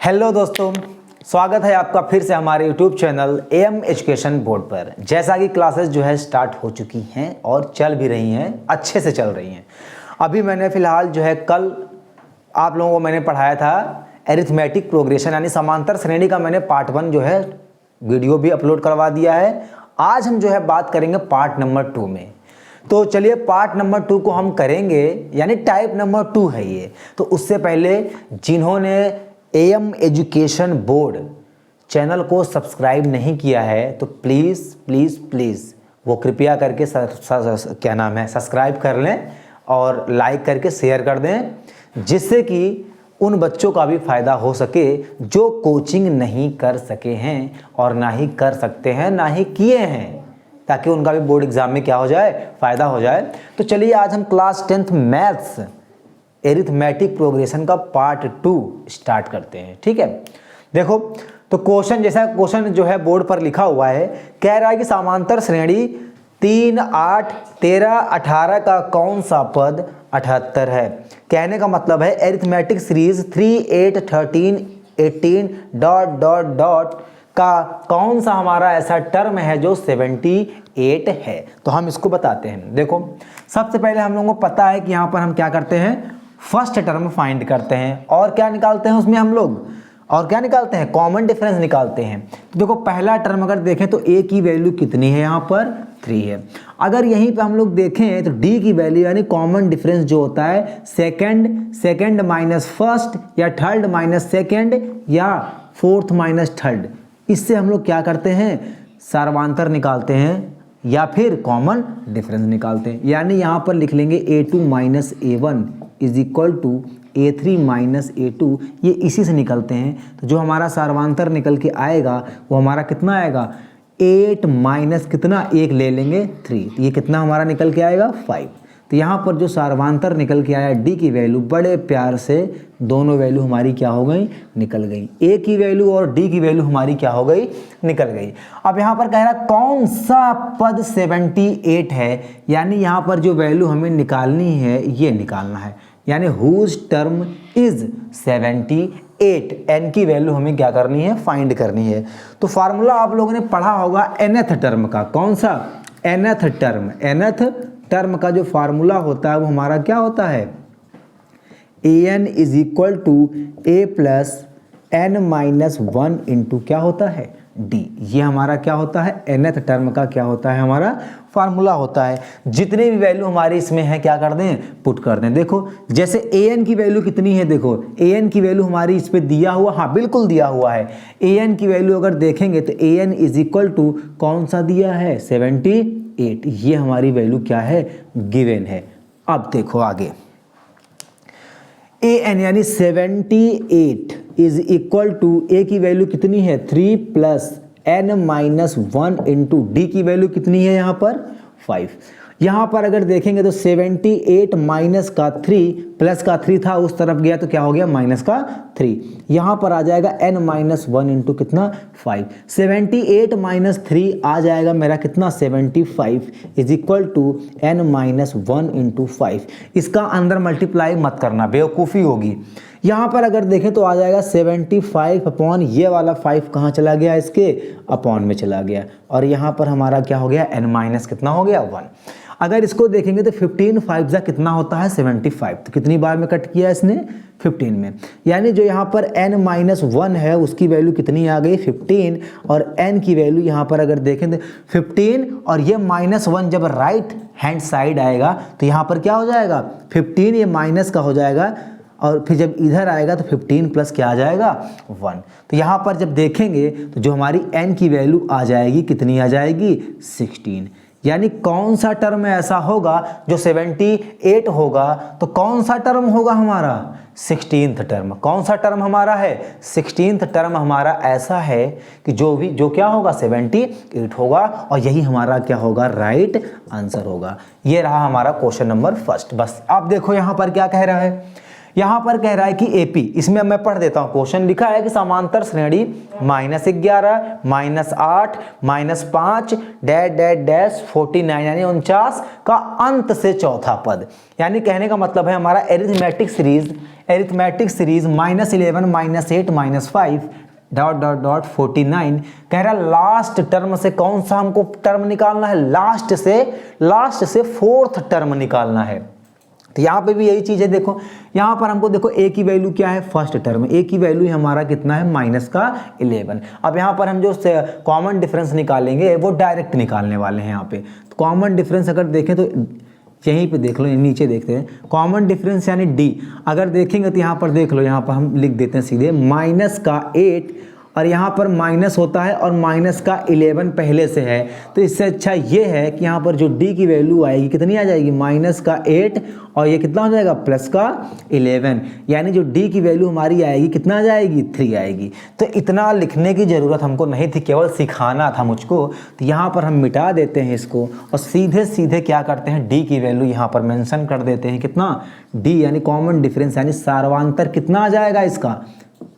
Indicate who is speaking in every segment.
Speaker 1: Hello दोस्तों, स्वागत है आपका फिर से हमारे YouTube channel M education board पर। जैसा कि क्लासेस जो है स्टार्ट हो चुकी हैं और चल भी रही हैं, अच्छे से चल रही हैं। अभी मैंने फ़िलहाल जो है कल आप लोगों को मैंने पढ़ाया था एरिथमेटिक प्रोग्रेशन यानी समांतर श्रेणी का मैंने पार्ट 1 जो है वीडियो भी अपलोड करवा दिया है। आज हम जो है बात करेंगे पार्ट नंबर 2 में। तो चलिए पार्ट नंबर 2 को हम करेंगे, यानी टाइप नंबर 2 है ये। तो उससे पहले जिन्होंने एम एजुकेशन बोर्ड चैनल को सब्सक्राइब नहीं किया है तो प्लीज़ प्लीज़ प्लीज़ वो कृपया करके सब्सक्राइब कर लें और लाइक करके शेयर कर दें, जिससे कि उन बच्चों का भी फ़ायदा हो सके जो कोचिंग नहीं कर सके हैं और ना ही कर सकते हैं, ना ही किए हैं, ताकि उनका भी बोर्ड एग्ज़ाम में क्या हो जाए, फ़ायदा हो जाए। तो चलिए आज हम class 10th maths arithmetic progression का पार्ट 2 स्टार्ट करते हैं। ठीक है, देखो तो क्वेश्चन जैसा क्वेश्चन जो है बोर्ड पर लिखा हुआ है, कह रहा है कि समांतर श्रेणी 3, 8, 13, 18 का कौन सा पद 78 है। कहने का मतलब है arithmetic series 3, 8, 13, 18 dot dot dot का कौन सा हमारा ऐसा टर्म है जो 78 है। तो हम इसको बताते हैं। देखो सबसे पहले हम लोगों को पता है कि यहाँ पर हम क्या करते हैं, फर्स्ट टर्म फाइंड करते हैं और क्या निकालते हैं उसमें हम लोग, और क्या निकालते हैं, कॉमन डिफरेंस निकालते हैं। तो देखो पहला टर्म अगर देखें तो a की वैल्यू कितनी है, यहाँ पर 3 है। अगर यहीं पे हम लोग देखें तो d की वैल्यू यानी कॉमन डिफरेंस जो होता है सेकंड माइनस फर्स्ट या थर्ड माइनस सेकंड या फोर्थ माइनस थर्ड, इससे हम लोग क्या करते हैं, सार्वंतर निकालते हैं या फिर कॉमन डिफरेंस निकालते हैं। यानी यहाँ पर लिख लेंगे a2 minus a1 is equal to a3 minus a2, ये इसी से निकलते हैं। तो जो हमारा सार्वंतर निकल के आएगा वो हमारा कितना आएगा, 8 माइनस कितना 1 ले लेंगे 3, तो ये कितना हमारा निकल के आएगा 5। तो यहाँ पर जो सार्वंतर निकल के आया d की वैल्यू, बड़े प्यार से दोनों वैल्यू हमारी क्या हो गई, निकल गई। a की वैल्यू और d की वैल्यू हमारी क्या हो गई, निकल गई। अब यहाँ पर कह रहा कौन सा पद 78 है, यानी यहाँ पर जो वैल्यू हमें निकालनी है ये निकालना है, यानी हुज टर्म इज 78, n की वैल्यू हमें क्या करनी है, फाइंड करनी है। तो फार्मूला आप लोगों ने पढ़ा होगा nth टर्म का, कौन सा, nth टर्म। टर्म का जो फार्मूला होता है वो हमारा क्या होता है, an is equal to a plus n minus 1 into क्या होता है d। ये हमारा क्या होता है, nth टर्म का क्या होता है, हमारा फार्मूला होता है। जितने भी वैल्यू हमारी इसमें है क्या कर दें, पुट कर दें। देखो जैसे an की वैल्यू कितनी है, देखो an की वैल्यू हमारी इस पे दिया हुआ, हाँ बिल्कुल दिया हुआ है। an की वैल्यू अगर देखेंगे तो an इज इक्वल टू कौन सा दिया है, 78, ये हमारी वैल्यू क्या है, गिवन है। अब देखो आगे an यानी 78 इज इक्वल टू a की वैल्यू कितनी है 3 plus n minus 1 into D की वैल्यू कितनी है यहाँ पर 5। यहाँ पर अगर देखेंगे तो 78 माइनस का 3 प्लस का 3 था, उस तरफ गया तो क्या हो गया, माइनस का 3। यहाँ पर आ जाएगा n माइनस 1 इंटू कितना 5। 78 माइनस 3 आ जाएगा मेरा कितना 75 is equal to n minus 1 into 5। इसका अंदर मल्टीप्लाई मत करना, बेवकूफ़ी होगी। यहाँ पर अगर देखें तो आ जाएगा 75 अपॉन ये वाला 5 कहाँ चला गया, इसके अपॉन में चला गया, और यहाँ पर हमारा क्या हो गया, n माइनस कितना हो गया 1। अगर इसको देखेंगे तो 15 5 जा कितना होता है 75, तो कितनी बार में कट किया इसने 15 में, यानी जो यहाँ पर n माइनस 1 है उसकी वैल्यू कितनी आ गई 15, और n की वैल्यू यहाँ पर अगर देखें तो 15, और ये माइनस 1 जब राइट हैंड साइड आएगा तो यहाँ पर क्या हो जाएगा 15, ये माइनस का हो जाएगा, और फिर जब इधर आएगा तो 15 प्लस क्या आ जाएगा 1। तो यहाँ पर जब देखेंगे तो जो हमारी n की वैल्यू आ जाएगी कितनी आ जाएगी 16। यानी कौन सा टर्म ऐसा होगा जो 78 होगा, तो कौन सा टर्म होगा हमारा 16th टर्म। कौन सा टर्म हमारा है 16th टर्म हमारा ऐसा है कि जो क्या होगा 78 होगा, और यही हमारा क्या होगा, राइट आंसर होगा। ये रहा हमारा क्वेश्चन नंबर फर्स्ट। बस अब देखो यहाँ पर क्या कह रहा है, यहाँ पर कह रहा है कि AP, इसमें मैं पढ़ देता हूँ। क्वेश्चन लिखा है कि समांतर श्रेणी -11 -8 -5 डैश डैश डैश 49 यानी 49 का अंत से चौथा पद। यानी कहने का मतलब है हमारा arithmetic series -11 -8 -5 dot dot dot 49 कह रहा है लास्ट टर्म से कौन सा हमको टर्म निकालना है, लास्ट से फोर्थ टर्म निकालना है। तो यहाँ पे भी यही चीज है, देखो यहाँ पर हमको देखो A की वैल्यू क्या है, फर्स्ट टर्म A की वैल्यू हमारा कितना है -11। अब यहाँ पर हम जो कॉमन डिफरेंस निकालेंगे वो डायरेक्ट निकालने वाले हैं। यहाँ पे तो कॉमन डिफरेंस अगर देखें तो यहीं पे देख लो, नीचे देखते हैं कॉमन डिफरेंस यानी D। अगर देखेंगे तो यहाँ पर देख लो, यहाँ पर हम लिख देते हैं सीधे -8 और यहाँ पर माइनस होता है और -11 पहले से है। तो इससे अच्छा ये है कि यहाँ पर जो D की वैल्यू आएगी कितनी आ जाएगी, -8 और ये कितना हो जाएगा +11, यानी जो D की वैल्यू हमारी आएगी कितना आ जाएगी, 3 आएगी। तो इतना लिखने की ज़रूरत हमको नहीं थी, केवल सिखाना था मुझको। तो यहाँ पर हम मिटा देते हैं इसको और सीधे सीधे क्या करते हैं, D की वैल्यू यहाँ पर मेंशन कर देते हैं। कितना, D यानी कॉमन डिफरेंस यानी सार्वंतर कितना आ जाएगा इसका,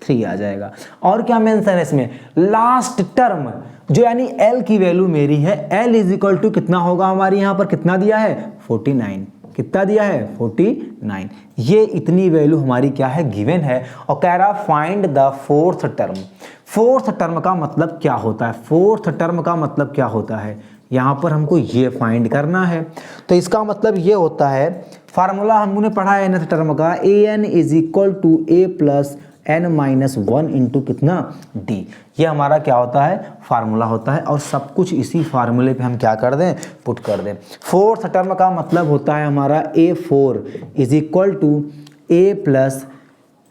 Speaker 1: 3 आ जाएगा। और क्या मेंशन है इसमें, लास्ट टर्म जो यानी L की वैल्यू मेरी है, L इज इक्वल टू कितना होगा, हमारी यहाँ पर कितना दिया है 49, कितना दिया है 49। ये इतनी वैल्यू हमारी क्या है, गिवन है। और कह रहा find the fourth term. Fourth term का मतलब क्या होता है, फोर्थ टर्म का मतलब क्या होता है, यहाँ पर हमको ये फाइंड करना है। तो इसका मतलब ये होता है, फार्मूला हमने पढ़ा है nth टर्म का, an is equal to a plus n-1 into कितना D। ये हमारा क्या होता है, फार्मूला होता है। और सब कुछ इसी फार्मूले पे हम क्या कर दें, पुट कर दें। फोर्थ टर्म का मतलब होता है हमारा a4 is equal to a plus,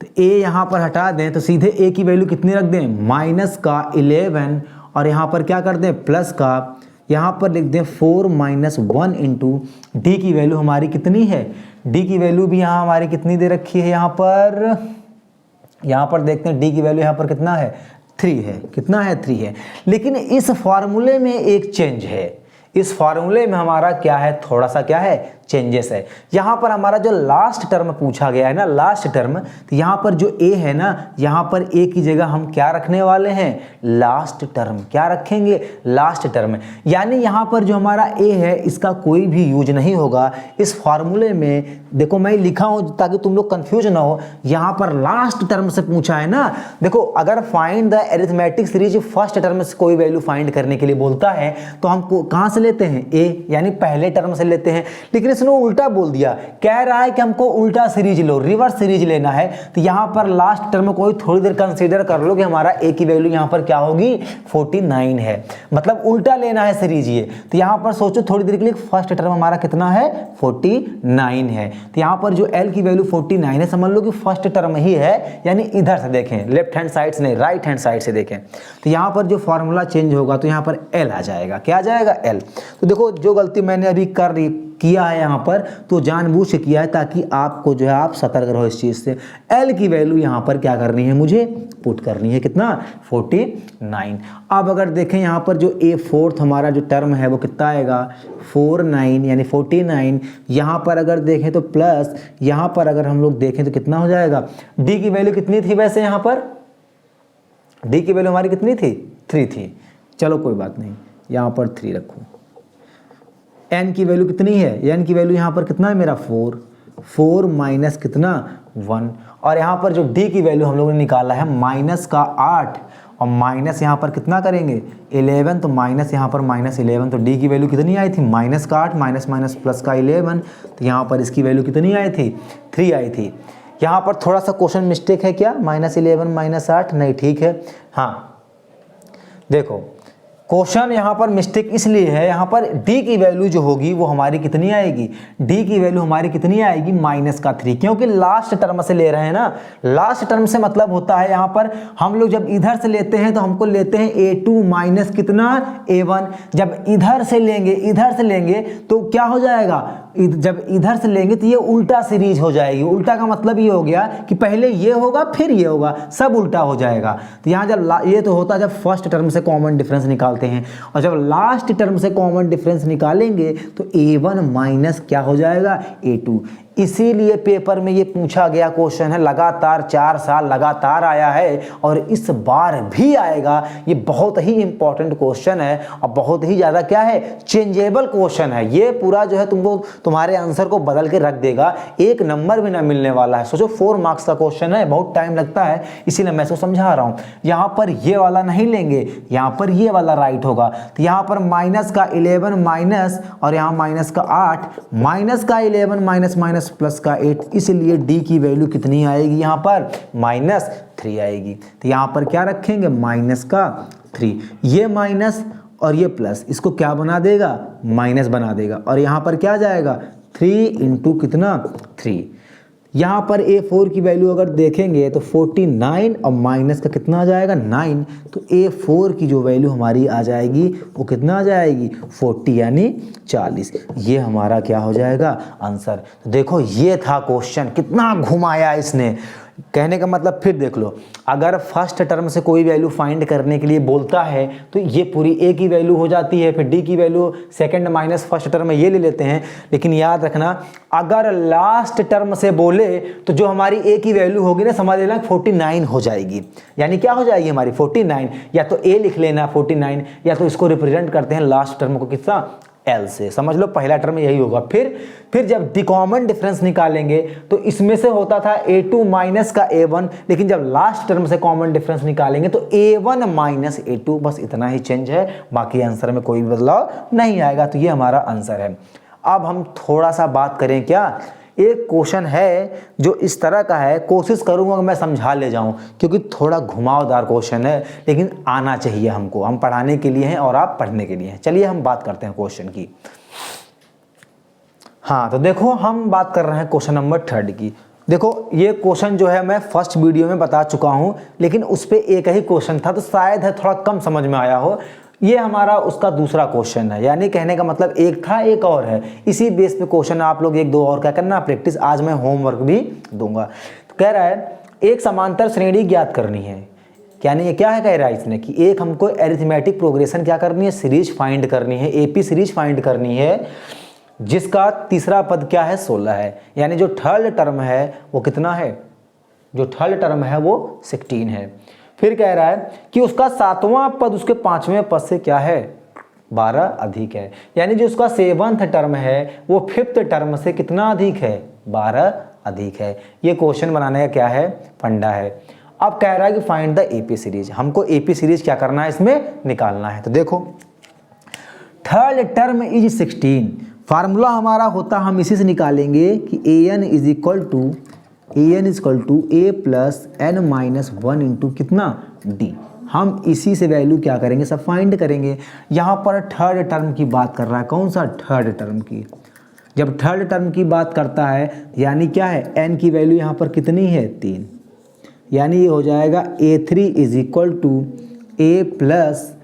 Speaker 1: तो a यहाँ पर हटा दें तो सीधे a की वैल्यू कितनी रख दें, -11 और यहाँ पर क्या कर दें, प्लस का, यहाँ पर लिख दें 4 - 1 इंटू D की वैल्यू हमारी कितनी है, D की वैल्यू भी यहाँ हमारी कितनी दे रखी है, यहाँ पर देखते हैं D की वैल्यू यहाँ पर कितना है, 3 है, कितना है 3 है। लेकिन इस फार्मूले में एक चेंज है, इस फार्मूले में हमारा क्या है, थोड़ा सा क्या है, चेंजेस है। यहाँ पर हमारा जो लास्ट टर्म पूछा गया है ना, लास्ट टर्म, तो यहाँ पर जो A है ना, यहाँ पर A की जगह हम क्या रखने वाले हैं, लास्ट टर्म। क्या रखेंगे, लास्ट टर्म। यानी यहाँ पर जो हमारा A है इसका कोई भी यूज नहीं होगा इस फार्मूले में। देखो मैं लिखा हूँ ताकि तुम लोग कंफ्यूज ना हो, यहाँ पर लास्ट टर्म से पूछा है ना। देखो अगर find the arithmetic series first term से कोई वैल्यू फाइंड करने के लिए बोलता है तो हम कहाँ से लेते हैं, A यानी पहले टर्म से लेते हैं। लेकिन इसने उल्टा बोल दिया, कह रहा है कि हमको उल्टा सीरीज लो, रिवर्स सीरीज लेना है। तो यहाँ पर लास्ट टर्म को थोड़ी देर कंसीडर कर लो कि हमारा A की वैल्यू यहाँ पर क्या होगी, 49 है, मतलब उल्टा लेना है सीरीज ये। तो यहाँ पर सोचो थोड़ी देर के लिए, फर्स्ट टर्म हमारा कितना है, 49 है। तो यहाँ पर जो L की वैल्यू 49 है, समझ लो कि फर्स्ट टर्म ही है, यानी इधर से देखें, लेफ्ट हैंड साइड से नहीं, राइट हैंड साइड से देखें। तो यहाँ पर जो फॉर्मूला चेंज होगा तो यहाँ पर L आ जाएगा। क्या आ जाएगा, L। तो देखो जो गलती मैंने अभी किया है यहाँ पर, तो जानबूझ के किया है ताकि आपको जो है आप सतर्क रहो इस चीज़ से। L की वैल्यू यहाँ पर क्या करनी है, मुझे पुट करनी है, कितना, 49। अब अगर देखें यहाँ पर जो A4 हमारा जो टर्म है वो कितना आएगा, 49 यानी 49। यहाँ पर अगर देखें तो प्लस, यहाँ पर अगर हम लोग देखें तो कितना हो जाएगा, D की वैल्यू कितनी थी वैसे, यहाँ पर D की वैल्यू हमारी कितनी थी, 3 थी। चलो कोई बात नहीं, यहाँ पर 3 रखूँ। n की वैल्यू कितनी है, n की वैल्यू यहाँ पर कितना है मेरा, 4 माइनस कितना, 1। और यहाँ पर जो D की वैल्यू हम लोगों ने निकाला है -8 और माइनस यहाँ पर कितना करेंगे, 11। तो माइनस यहाँ पर -11, तो D की वैल्यू कितनी आई थी, -8 माइनस माइनस प्लस का 11। तो यहाँ पर इसकी वैल्यू कितनी आई थी, 3 आई थी। यहाँ पर थोड़ा सा क्वेश्चन मिस्टेक है क्या, -11 -8 नहीं, ठीक है। हाँ देखो क्वेश्चन यहाँ पर मिस्टेक इसलिए है, यहाँ पर D की वैल्यू जो होगी वो हमारी कितनी आएगी, D की वैल्यू हमारी कितनी आएगी, -3, क्योंकि लास्ट टर्म से ले रहे हैं ना। लास्ट टर्म से मतलब होता है यहाँ पर हम लोग जब इधर से लेते हैं तो हमको लेते हैं A2 माइनस कितना, A1। जब इधर से लेंगे तो क्या हो जाएगा, जब इधर से लेंगे तो ये उल्टा सीरीज हो जाएगी। उल्टा का मतलब ये हो गया कि पहले ये होगा फिर ये होगा, सब उल्टा हो जाएगा। तो यहाँ जब ये तो होता है जब फर्स्ट टर्म से कॉमन डिफरेंस निकालते हैं, और जब लास्ट टर्म से कॉमन डिफरेंस निकालेंगे तो A1 माइनस क्या हो जाएगा, A2। इसीलिए पेपर में ये पूछा गया क्वेश्चन है, लगातार 4 साल लगातार आया है और इस बार भी आएगा। ये बहुत ही इंपॉर्टेंट क्वेश्चन है और बहुत ही ज़्यादा क्या है, चेंजेबल क्वेश्चन है। ये पूरा जो है तुमको तुम्हारे आंसर को बदल के रख देगा, 1 नंबर भी ना मिलने वाला है। सोचो 4 मार्क्स का क्वेश्चन है, बहुत टाइम लगता है, इसीलिए मैं इसको समझा रहा हूँ। यहाँ पर ये वाला नहीं लेंगे, यहाँ पर ये वाला राइट होगा। तो यहाँ पर माइनस का 11 माइनस और यहाँ माइनस का 8, माइनस का 11 माइनस माइनस प्लस का 8, इसलिए डी की वैल्यू कितनी आएगी, यहाँ पर -3 आएगी। तो यहाँ पर क्या रखेंगे, माइनस का 3, ये माइनस और ये प्लस, इसको क्या बना देगा, माइनस बना देगा। और यहाँ पर क्या जाएगा, 3 इंटू कितना, 3। यहाँ पर A4 की वैल्यू अगर देखेंगे तो 49 और माइनस का कितना आ जाएगा, 9। तो A4 की जो वैल्यू हमारी आ जाएगी वो कितना आ जाएगी, 40 यानी 40। ये हमारा क्या हो जाएगा, आंसर। तो देखो ये था क्वेश्चन, कितना घुमाया इसने। कहने का मतलब फिर देख लो, अगर फर्स्ट टर्म से कोई वैल्यू फाइंड करने के लिए बोलता है तो ये पूरी ए की वैल्यू हो जाती है, फिर डी की value second minus first term में ये ले लेते हैं। लेकिन याद रखना, अगर लास्ट टर्म से बोले तो जो हमारी ए की वैल्यू होगी ना, समझ लेना 49 हो जाएगी। यानी क्या हो जाएगी हमारी 49, या तो ए लिख लेना 49, या तो इसको रिप्रेजेंट करते हैं लास्ट टर्म को कितना, एल से। समझ लो पहला टर्म यही होगा। फिर जब कॉमन डिफरेंस निकालेंगे तो इसमें से होता था A2 माइनस का A1, लेकिन जब लास्ट टर्म से कॉमन डिफरेंस निकालेंगे तो A1 माइनस A2, बस इतना ही चेंज है, बाकी आंसर में कोई बदलाव नहीं आएगा। तो ये हमारा आंसर है। अब हम थोड़ा सा बात करें, क्या एक क्वेश्चन है जो इस तरह का है, कोशिश करूंगा कि मैं समझा ले जाऊं, क्योंकि थोड़ा घुमावदार क्वेश्चन है, लेकिन आना चाहिए हमको। हम पढ़ाने के लिए हैं और आप पढ़ने के लिए हैं। चलिए हम बात करते हैं क्वेश्चन की। हाँ, तो देखो हम बात कर रहे हैं क्वेश्चन नंबर 3 की। देखो ये क्वेश्चन जो है मैं फर्स्ट वीडियो में बता चुका हूं, लेकिन उस पर एक ही क्वेश्चन था तो शायद है थोड़ा कम समझ में आया हो। ये हमारा उसका दूसरा क्वेश्चन है, यानी कहने का मतलब एक था एक और है। इसी बेस पे क्वेश्चन आप लोग 1-2 और क्या करना, प्रैक्टिस। आज मैं होमवर्क भी दूंगा। तो कह रहा है एक समांतर श्रेणी ज्ञात करनी है। यानी ये क्या है, कह रहा है इसने कि एक हमको एरिथमेटिक प्रोग्रेशन क्या करनी है, सीरीज फाइंड करनी है, एपी सीरीज फाइंड करनी है, जिसका तीसरा पद क्या है, 16 है। यानी जो थर्ड टर्म है वो कितना है, जो थर्ड टर्म है वो 16 है। फिर कह रहा है कि उसका 7वां पद उसके 5वें पद से क्या है, 12 अधिक है। यानी जो उसका 7th टर्म है वो 5th टर्म से कितना अधिक है, 12 अधिक है। ये क्वेश्चन बनाने का क्या है, फंडा है। अब कह रहा है कि फाइंड द एपी सीरीज। हमको एपी सीरीज क्या करना है, इसमें निकालना है। तो देखो थर्ड टर्म इज 16, फार्मूला हमारा होता, हम इसी से निकालेंगे कि an is equal to a plus n minus 1 into कितना, d। हम इसी से वैल्यू क्या करेंगे, सब फाइंड करेंगे। यहाँ पर थर्ड टर्म की बात कर रहा है, कौन सा, थर्ड टर्म की। जब थर्ड टर्म की बात करता है यानी क्या है, n की वैल्यू यहाँ पर कितनी है, 3। यानी ये हो जाएगा a3 is equal to a plus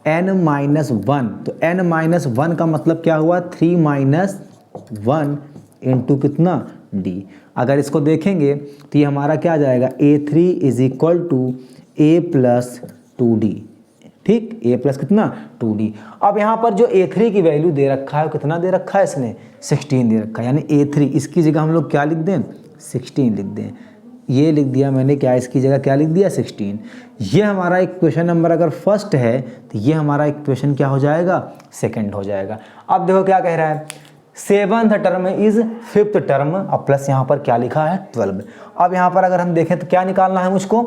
Speaker 1: n minus 1। तो n माइनस 1 का मतलब क्या हुआ, 3 माइनस 1 इंटू कितना, d। अगर इसको देखेंगे तो ये हमारा क्या आ जाएगा, a3 is equal to a plus 2d। ठीक, a प्लस कितना, 2d। अब यहाँ पर जो a3 की वैल्यू दे रखा है, कितना दे रखा है इसने, 16 दे रखा है। यानी a3 इसकी जगह हम लोग क्या लिख दें, 16 लिख दें। ये लिख दिया मैंने, क्या इसकी जगह क्या लिख दिया, 16। ये हमारा इक्वेशन नंबर अगर फर्स्ट है तो ये हमारा इक्वेशन क्या हो जाएगा, सेकंड हो जाएगा। अब देखो क्या कह रहा है, 7th term is 5th term, अब प्लस यहाँ पर क्या लिखा है, 12। अब यहाँ पर अगर हम देखें तो क्या निकालना है मुझको,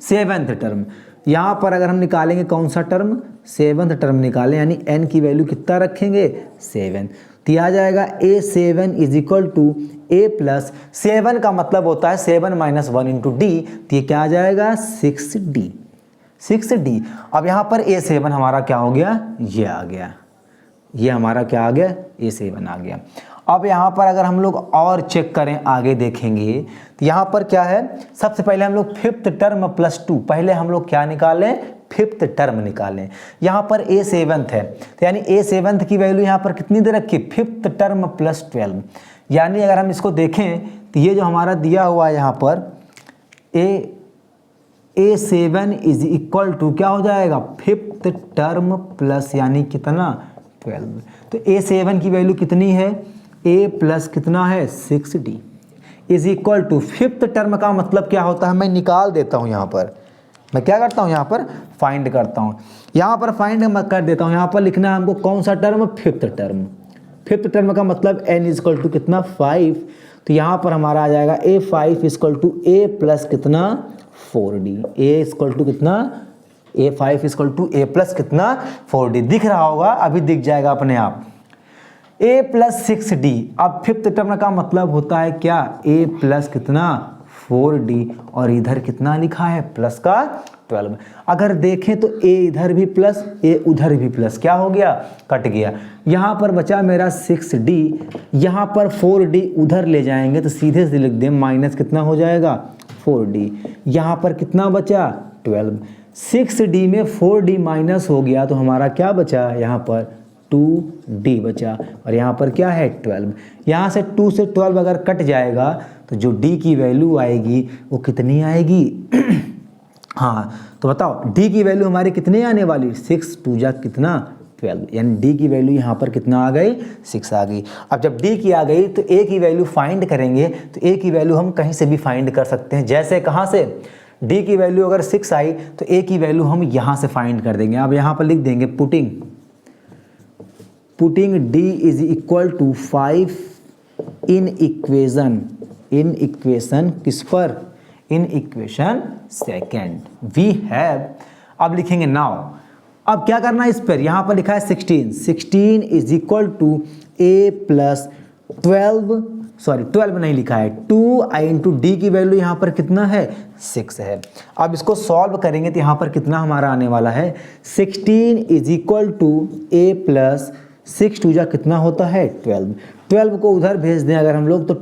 Speaker 1: 7th टर्म। यहाँ पर अगर हम निकालेंगे कौन सा टर्म, 7th टर्म निकालें, यानी n की वैल्यू कितना रखेंगे, 7। तो आ जाएगा a7 is equal to a plus 7 का मतलब होता है 7 माइनस 1 इंटू डी। तो ये क्या आ जाएगा, 6d। अब यहाँ पर a7 हमारा क्या हो गया, ये आ गया, ये हमारा क्या आ गया, a7 आ गया। अब यहाँ पर अगर हम लोग और चेक करें, आगे देखेंगे तो यहाँ पर क्या है, सबसे पहले हम लोग 5th टर्म प्लस 2, पहले हम लोग क्या निकालें, 5th टर्म निकालें। यहाँ पर a7 है, तो यानी a7 की वैल्यू यहाँ पर कितनी दे रखी, 5th टर्म प्लस 12। यानी अगर हम इसको देखें तो ये जो हमारा दिया हुआ है यहाँ पर a7 इज इक्वल टू क्या हो जाएगा, 5th टर्म प्लस यानी कितना, 12। तो a7 की वैल्यू कितनी है, ए प्लस कितना है 6d is equal to, fifth term का मतलब क्या होता है, मैं निकाल देता हूँ यहाँ पर, मैं क्या करता हूँ यहाँ पर फाइंड करता हूँ, यहाँ पर फाइंड कर देता हूँ। यहाँ पर लिखना है हमको कौन सा term, fifth term. Fifth term का मतलब n इज इक्वल टू कितना 5, तो यहाँ पर हमारा आ जाएगा a5 equal to a plus कितना 4d, a इक्वल टू कितना a5 equal to a plus कितना 4d। दिख रहा होगा, अभी दिख जाएगा अपने आप, a प्लस 6d। अब फिफ्थ टर्म का मतलब होता है क्या, a प्लस कितना 4d और इधर कितना लिखा है प्लस का 12। अगर देखें तो a इधर भी प्लस a उधर भी प्लस, क्या हो गया, कट गया। यहाँ पर बचा मेरा 6d, यहाँ पर 4d उधर ले जाएंगे तो सीधे से लिख दें माइनस कितना हो जाएगा 4d। यहाँ पर कितना बचा 12, 6d में 4d माइनस हो गया तो हमारा क्या बचा, यहाँ पर 2d बचा और यहाँ पर क्या है 12। यहाँ से 2 से 12 अगर कट जाएगा तो जो d की वैल्यू आएगी वो कितनी आएगी हाँ तो बताओ d की वैल्यू हमारी कितनी आने वाली, 6 2 जा कितना 12, यानी d की वैल्यू यहाँ पर कितना आ गई 6 आ गई। अब जब d की आ गई तो a की वैल्यू फाइंड करेंगे, तो a की वैल्यू हम कहीं से भी फाइंड कर सकते हैं। जैसे कहाँ से, d की वैल्यू अगर 6 आई तो a की वैल्यू हम यहाँ से फाइंड कर देंगे। अब यहाँ पर लिख देंगे putting d is equal to 5 in equation किस पर, in equation second we have. अब लिखेंगे नाउ, अब क्या करना है इस पर, यहाँ पर लिखा है 16 is equal to a plus 12 नहीं लिखा है, 2i इंटू डी की वैल्यू यहाँ पर कितना है 6 है। अब इसको सॉल्व करेंगे तो यहाँ पर कितना हमारा आने वाला है, 16 is equal to a plus 6 2 जा कितना होता है 12, 12 को उधर भेज दें अगर हम लोग तो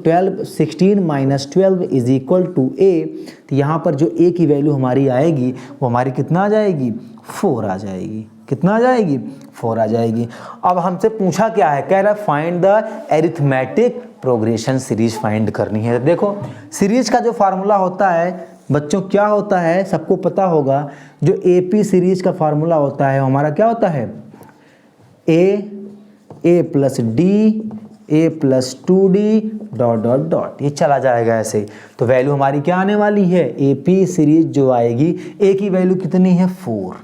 Speaker 1: 16 minus 12 is equal to a, तो यहाँ पर जो a की वैल्यू हमारी आएगी वो हमारी कितना आ जाएगी 4 आ जाएगी, कितना आ जाएगी 4 आ जाएगी। अब हमसे पूछा क्या है, कह रहा है find the arithmetic progression series find करनी है। देखो सीरीज का जो फार्मूला होता है बच्चों क्या होता है, सबको पता होगा, जो AP सीरीज का फार्मूला होता है हमारा क्या होता है a plus D a plus 2d dot dot dot, ये चला जाएगा ऐसे। तो वैल्यू हमारी क्या आने वाली है, AP सीरीज जो आएगी a की वैल्यू कितनी है 4,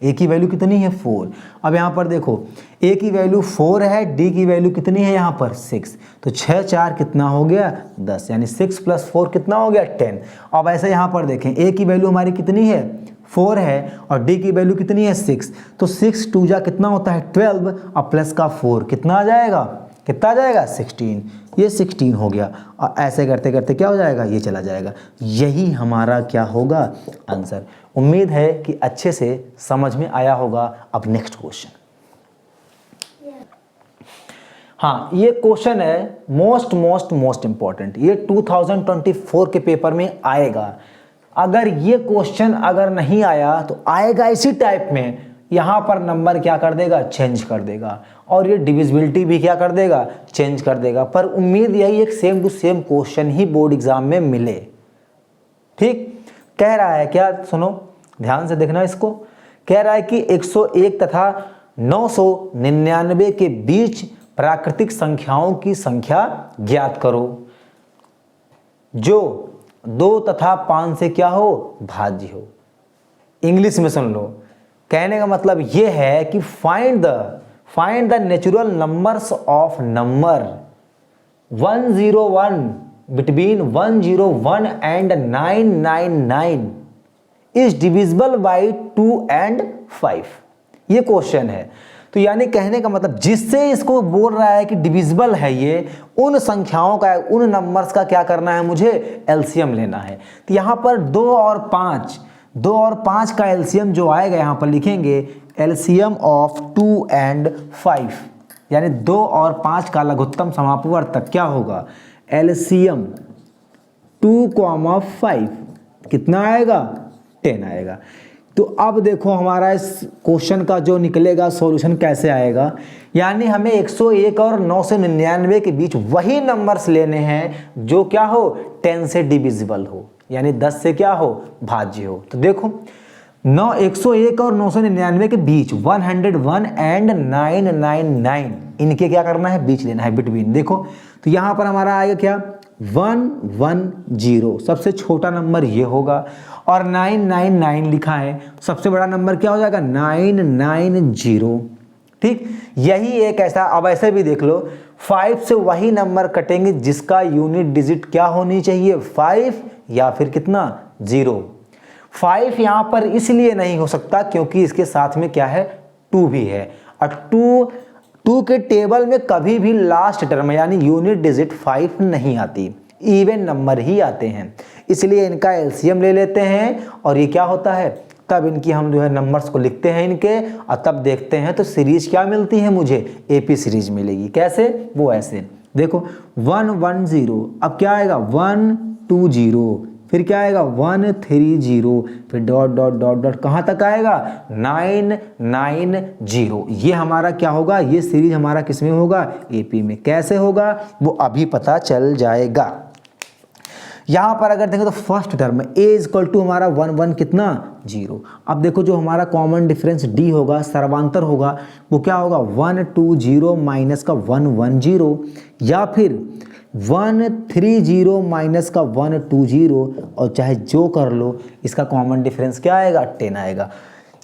Speaker 1: a की वैल्यू कितनी है 4। अब यहाँ पर देखो a की वैल्यू 4 है, d की वैल्यू कितनी है यहाँ पर 6, तो 6 4 कितना हो गया 10, यानी 6 प्लस 4 कितना हो गया 10। अब ऐसे यहाँ पर देखें a की वैल्यू हमारी कितनी है 4 है और d की वैल्यू कितनी है 6, तो 6 2 जा कितना होता है 12 और प्लस का 4 कितना आ जाएगा, कितना आ जाएगा 16, ये 16 हो गया। और ऐसे करते करते क्या हो जाएगा, ये चला जाएगा। यही हमारा क्या होगा आंसर। उम्मीद है कि अच्छे से समझ में आया होगा। अब नेक्स्ट क्वेश्चन, हाँ ये क्वेश्चन है मोस्ट इंपॉर्टेंट, ये 2024 के पेपर में आएगा। अगर ये क्वेश्चन अगर नहीं आया तो आएगा इसी टाइप में, यहाँ पर नंबर क्या कर देगा चेंज कर देगा और ये डिविजिबिलिटी भी क्या कर देगा चेंज कर देगा। पर उम्मीद यही एक सेम टू सेम क्वेश्चन ही बोर्ड एग्जाम में मिले। ठीक कह रहा है क्या, सुनो ध्यान से देखना इसको, कह रहा है कि 101 तथा 999 के बीच प्राकृतिक संख्याओं की संख्या ज्ञात करो जो 2 तथा 5 से क्या हो भाज्य हो। इंग्लिश में सुन लो, कहने का मतलब ये है कि find the natural numbers of number 101 between 101 and 999 is divisible by 2 and 5। ये क्वेश्चन है। तो यानी कहने का मतलब जिससे इसको बोल रहा है कि डिविजिबल है ये, उन संख्याओं का, उन नंबर्स का क्या करना है, मुझे एलसीएम लेना है। तो यहाँ पर 2 और 5 का एलसीएम जो आएगा यहाँ पर लिखेंगे एलसीएम ऑफ 2 एंड 5, यानी 2 और 5 का लघुत्तम समापवर्तक क्या होगा एलसीएम 2,5 कितना आएगा 10 आएगा। तो अब देखो हमारा इस क्वेश्चन का जो निकलेगा सॉल्यूशन कैसे आएगा, यानी हमें 101 और 999 के बीच वही नंबर्स लेने हैं जो क्या हो 10 से डिविजिबल हो, यानी 10 से क्या हो भाज्य हो। तो देखो 101 और 999 के बीच 101 एंड 999 इनके क्या करना है, बीच लेना है, बिटवीन। देखो तो यहां पर हमारा आएगा क्या, 110, सबसे छोटा नंबर ये होगा, और 999 लिखा है, सबसे बड़ा नंबर क्या हो जाएगा, 990। ठीक, यही एक ऐसा, अब ऐसे भी देख लो, 5 से वही नंबर कटेंगे जिसका यूनिट डिजिट क्या होनी चाहिए, 5 या फिर कितना, 0। 5 यहां पर इसलिए नहीं हो सकता क्योंकि इसके साथ में क्या है, 2 भी है, और 2 के टेबल में कभी भी लास्ट टर्म यानी यूनिट डिजिट 5 नहीं आती, इवन नंबर ही आते हैं, इसलिए इनका एलसीएम ले लेते हैं, और ये क्या होता है, तब इनकी हम जो है नंबर्स को लिखते हैं इनके, और तब देखते हैं तो सीरीज क्या मिलती है मुझे, एपी सीरीज मिलेगी। कैसे, वो ऐसे देखो 110, अब क्या आएगा 120, फिर क्या आएगा 130, फिर डॉट डॉट डॉट डॉट कहाँ तक आएगा 990। ये हमारा क्या होगा, ये सीरीज हमारा किस में होगा, एपी में। कैसे होगा वो अभी पता चल जाएगा। यहां पर अगर देखें तो first term A is equal to हमारा 1 कितना 0। अब देखो जो हमारा कॉमन डिफरेंस डी होगा, सर्वांतर होगा, वो क्या होगा 120 माइनस का 110, या फिर 130 माइनस का 120, और चाहे जो कर लो इसका कॉमन डिफरेंस क्या आएगा, 10 आएगा।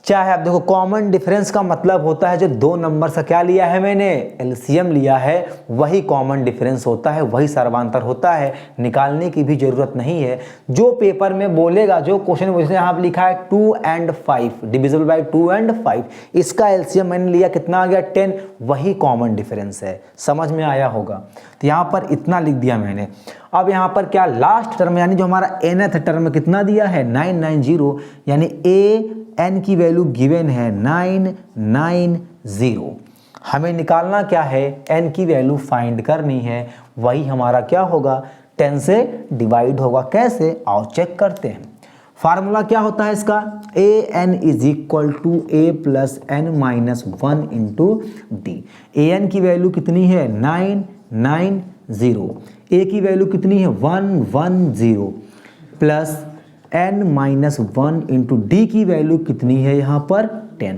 Speaker 1: चाहे आप देखो कॉमन डिफरेंस का मतलब होता है जो दो नंबर से क्या लिया है मैंने, एलसीएम लिया है, वही कॉमन डिफरेंस होता है, वही सर्वांतर होता है, निकालने की भी जरूरत नहीं है। जो पेपर में बोलेगा, जो क्वेश्चन यहाँ पर लिखा है 2 and 5 डिविजिबल बाय 2 and 5, इसका एलसीएम मैंने लिया, कितना आ गया 10, वही कॉमन डिफरेंस है। समझ में आया होगा, तो यहाँ पर इतना लिख दिया मैंने। अब यहाँ पर क्या लास्ट टर्म यानी जो हमारा nth टर्म कितना दिया है 990, यानी ए एन की वैल्यू गिवन है 990, हमें निकालना क्या है, एन की वैल्यू फाइंड करनी है, वही हमारा क्या होगा 10 से डिवाइड होगा। कैसे, आओ चेक करते हैं। फार्मूला क्या होता है इसका, A N is equal to A plus N minus 1 into D. A N की वैल्यू कितनी है 990, ए की वैल्यू कितनी है 110 plus n minus 1 into D की वैल्यू कितनी है यहाँ पर 10।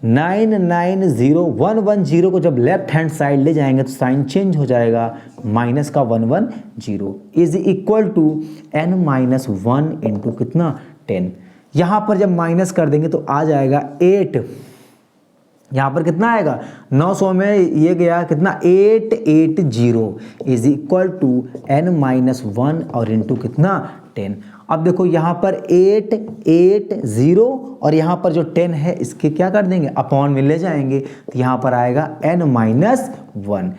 Speaker 1: 990 110 को जब लेफ्ट हैंड साइड ले जाएंगे तो साइन चेंज हो जाएगा, माइनस का 110 is equal to n minus 1 into कितना 10। यहाँ पर जब माइनस कर देंगे तो आ जाएगा 8, यहाँ पर कितना आएगा 900 में ये गया कितना 880 is equal to n minus 1 और इंटू कितना 10। अब देखो यहाँ पर 880 और यहाँ पर जो 10 है इसके क्या कर देंगे, अपॉन में ले जाएंगे, तो यहाँ पर आएगा n माइनस 1।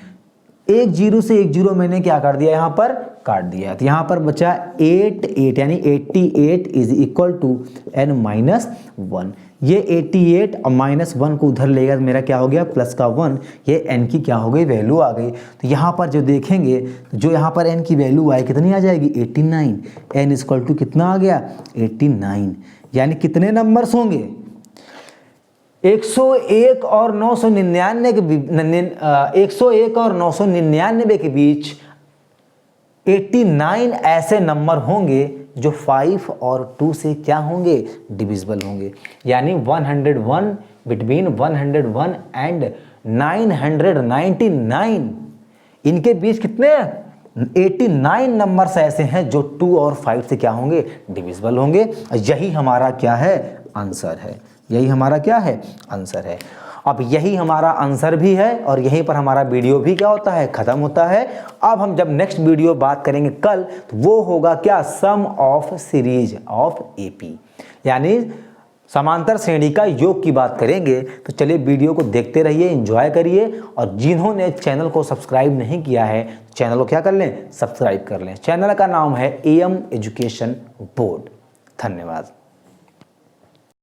Speaker 1: एक जीरो से एक जीरो मैंने क्या कर दिया, यहाँ पर काट दिया, तो यहाँ पर बचा 88 यानी 88 is equal to n minus 1। ये 88 और माइनस 1 को उधर लेगा तो मेरा क्या हो गया प्लस का 1, ये n की क्या हो गई वैल्यू आ गई। तो यहाँ पर जो देखेंगे तो जो यहाँ पर n की वैल्यू आई कितनी आ जाएगी 89, n इक्वल टू कितना आ गया 89, यानी कितने नंबर्स होंगे 101 और 999 के 101 और 999 के बीच 89 ऐसे नंबर होंगे जो 5 और 2 से क्या होंगे डिविजिबल होंगे, यानी 101 बिटवीन 101 एंड 999 इनके बीच कितने 89 नंबर्स ऐसे हैं जो 2 और 5 से क्या होंगे डिविजिबल होंगे। यही हमारा क्या है आंसर है, यही हमारा क्या है आंसर है। अब यही हमारा आंसर भी है और यहीं पर हमारा वीडियो भी क्या होता है खत्म होता है। अब हम जब नेक्स्ट वीडियो बात करेंगे कल तो वो होगा क्या सम ऑफ सीरीज ऑफ एपी, यानी समांतर श्रेणी का योग की बात करेंगे। तो चलिए वीडियो को देखते रहिए, एंजॉय करिए, और जिन्होंने चैनल को सब्सक्राइब नहीं किया है चैनल को क्या कर लें सब्सक्राइब कर लें। चैनल का नाम है AM एजुकेशन बोर्ड। धन्यवाद।